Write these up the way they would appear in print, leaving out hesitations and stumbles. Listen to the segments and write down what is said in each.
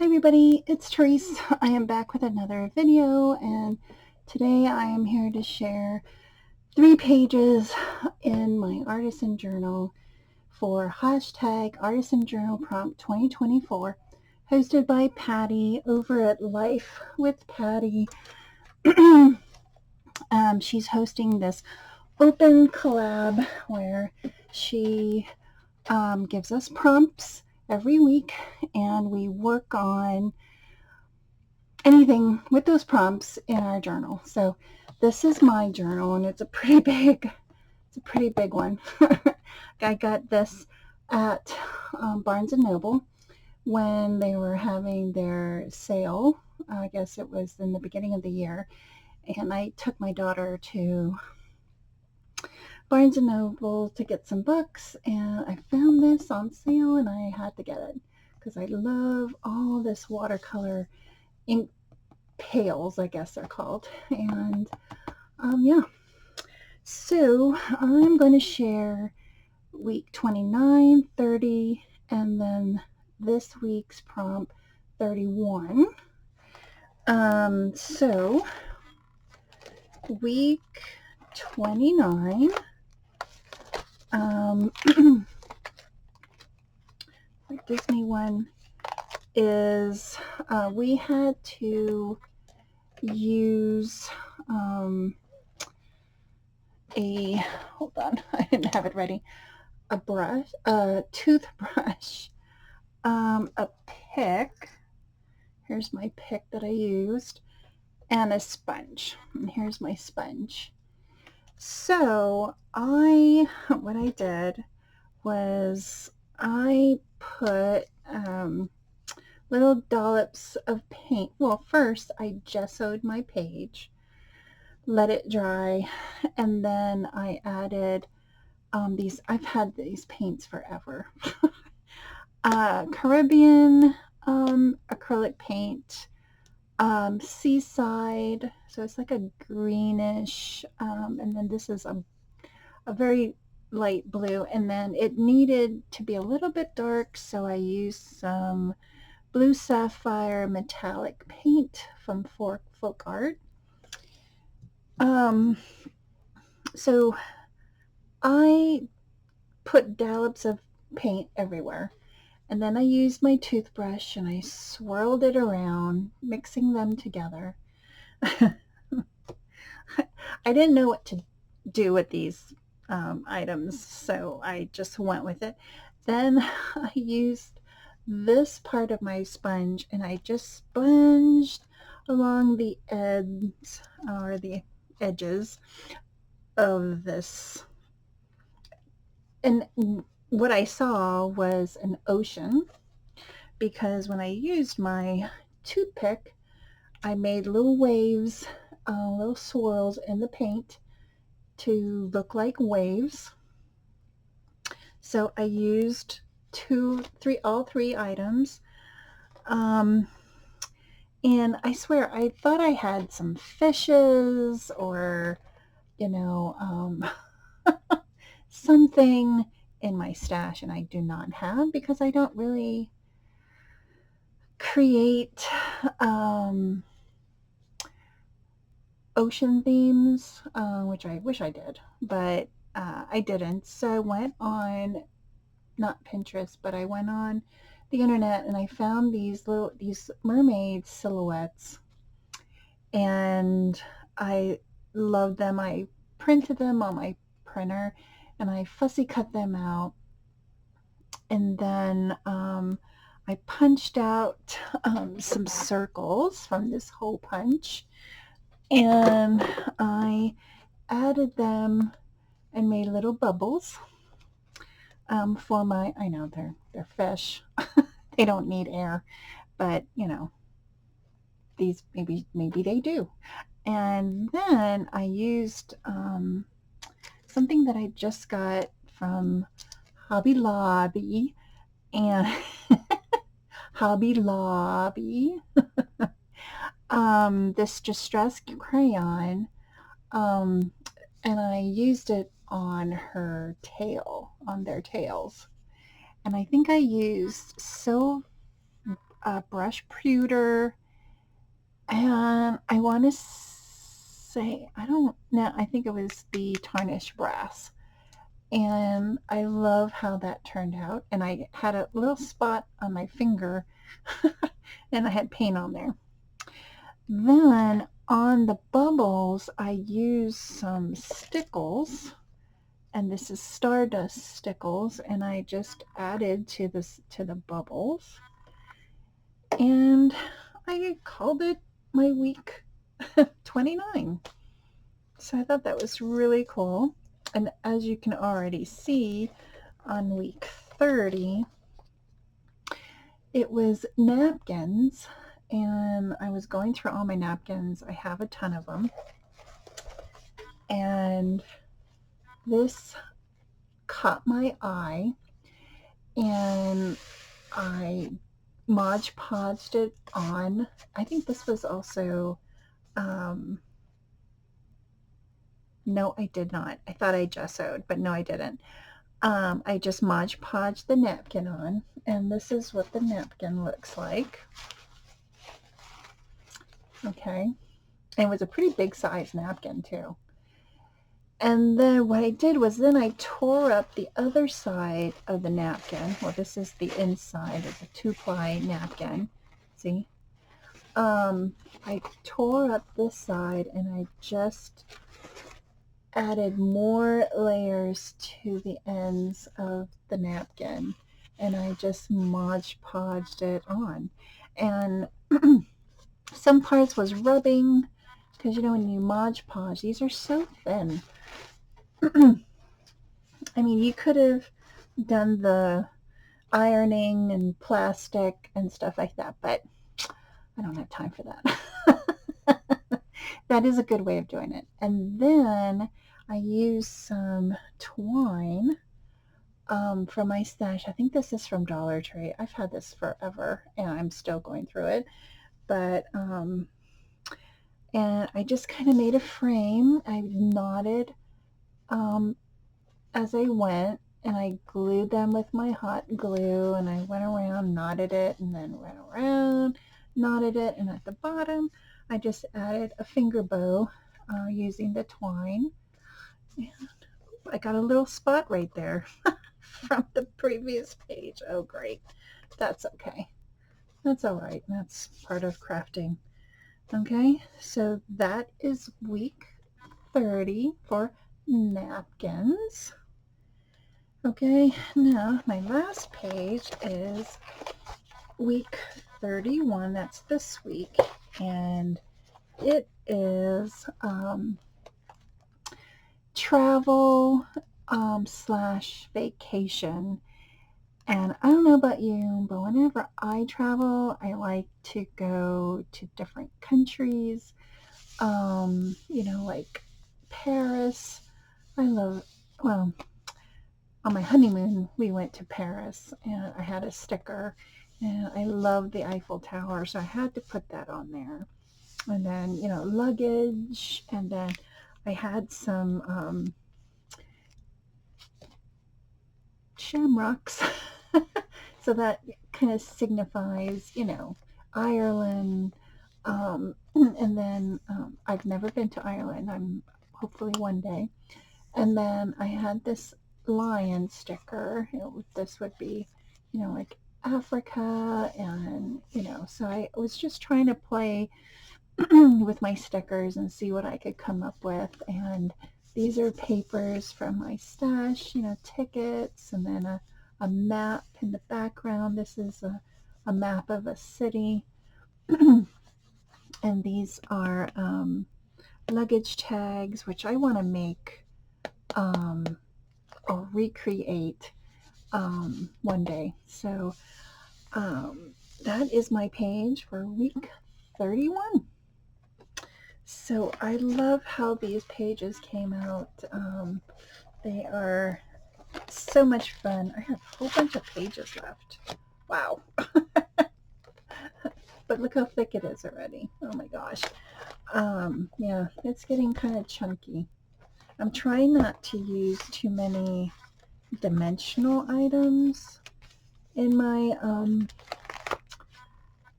Hi everybody, it's Tereese. I am back with another video, and today I am here to share 3 pages in my artisan journal for hashtag artisan journal prompt 2024, hosted by Patti over at Life with Patti. She's hosting this open collab where she gives us prompts every week, and we work on anything with those prompts in our journal. So this is my journal, and it's a pretty big one. I got this at Barnes and Noble when they were having their sale. I guess it was in the beginning of the year, and I took my daughter to Barnes and Noble to get some books, and I found this on sale, and I had to get it because I love all this watercolor ink pails, I guess they're called. And yeah, so I'm going to share week 29, 30, and then this week's prompt 31. So week 29, the Disney one is we had to use hold on, I didn't have it ready, a toothbrush, a pick. Here's my pick that I used, and a sponge. And here's my sponge. So what I did was I put little dollops of paint. Well, first I gessoed my page, let it dry, and then I added these. I've had these paints forever. Caribbean acrylic paint, seaside, so it's like a greenish, and then this is a very light blue, and then it needed to be a little bit dark, so I used some blue sapphire metallic paint from Folk Art. So I put dollops of paint everywhere, and then I used my toothbrush and I swirled it around, mixing them together. I didn't know what to do with these items, so I just went with it. Then I used this part of my sponge, and I just sponged along the ends or the edges of this. And what I saw was an ocean, because when I used my toothpick, I made little waves, little swirls in the paint to look like waves. So I used all three items. And I swear, I thought I had some fishes or, something in my stash, and I do not have, because I don't really create ocean themes, which I wish I did, but I didn't. So I went on, not Pinterest, but I went on the internet, and I found these mermaid silhouettes, and I loved them. I printed them on my printer, and I fussy cut them out, and then I punched out some circles from this hole punch, and I added them and made little bubbles for my, I know they're fish. They don't need air, but these maybe they do. And then I used something that I just got from Hobby Lobby, and Hobby Lobby, this distress crayon, and I used it on her tail, on their tails. And I think I used a brush pewter, and I want to say, I don't know, I think it was the tarnished brass. And I love how that turned out. And I had a little spot on my finger and I had paint on there. Then on the bubbles, I used some stickles, and this is Stardust stickles, and I just added to the bubbles, and I called it my week 29. So I thought that was really cool. And as you can already see, on week 30, it was napkins, and I was going through all my napkins. I have a ton of them, and this caught my eye, and I Mod Podged it on. I think this was also, no, I did not. I thought I gessoed, but no, I didn't. I just Mod Podged the napkin on, and this is what the napkin looks like. Okay. And it was a pretty big size napkin too. And then what I did was then I tore up the other side of the napkin. Well, this is the inside of the 2-ply napkin. See? I tore up this side and I just added more layers to the ends of the napkin, and I just Mod Podged it on. And some parts was rubbing, because you know when you Mod Podge, these are so thin. I mean, you could have done the ironing and plastic and stuff like that, but I don't have time for that. That is a good way of doing it. And then I used some twine from my stash. I think this is from Dollar Tree. I've had this forever and I'm still going through it. But, and I just kind of made a frame. I knotted as I went, and I glued them with my hot glue, and I went around, knotted it, and then went around, knotted it, and at the bottom I just added a finger bow using the twine. And I got a little spot right there from the previous page. Oh great, that's okay, that's all right, that's part of crafting. Okay, so that is week 30 for napkins. Okay, now my last page is week 31. That's this week, and it is travel slash vacation. And I don't know about you, but whenever I travel, I like to go to different countries. You know, like Paris. I love, well, on my honeymoon, we went to Paris, and I had a sticker, and I love the Eiffel Tower, so I had to put that on there. And then, you know, luggage, and then I had some shamrocks, so that kind of signifies, you know, Ireland. And then I've never been to Ireland. I'm hopefully one day. And then I had this lion sticker. This would be, you know, like Africa, and you know, so I was just trying to play with my stickers and see what I could come up with. And these are papers from my stash, you know, tickets, and then a map in the background. This is a map of a city. And these are luggage tags, which I want to make or recreate one day. So that is my page for week 31. So I love how these pages came out. They are so much fun. I have a whole bunch of pages left. Wow. But look how thick it is already. Oh my gosh. Yeah, it's getting kind of chunky. I'm trying not to use too many dimensional items in my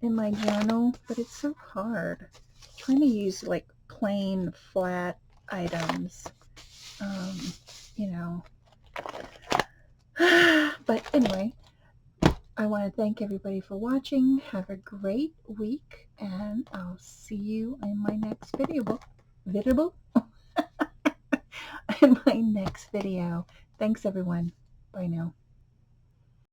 in my journal, but it's so hard. I'm trying to use like plain flat items, um, you know. But anyway, I want to thank everybody for watching. Have a great week, and I'll see you in my next video. Video? In my next video. Thanks, everyone. Bye now.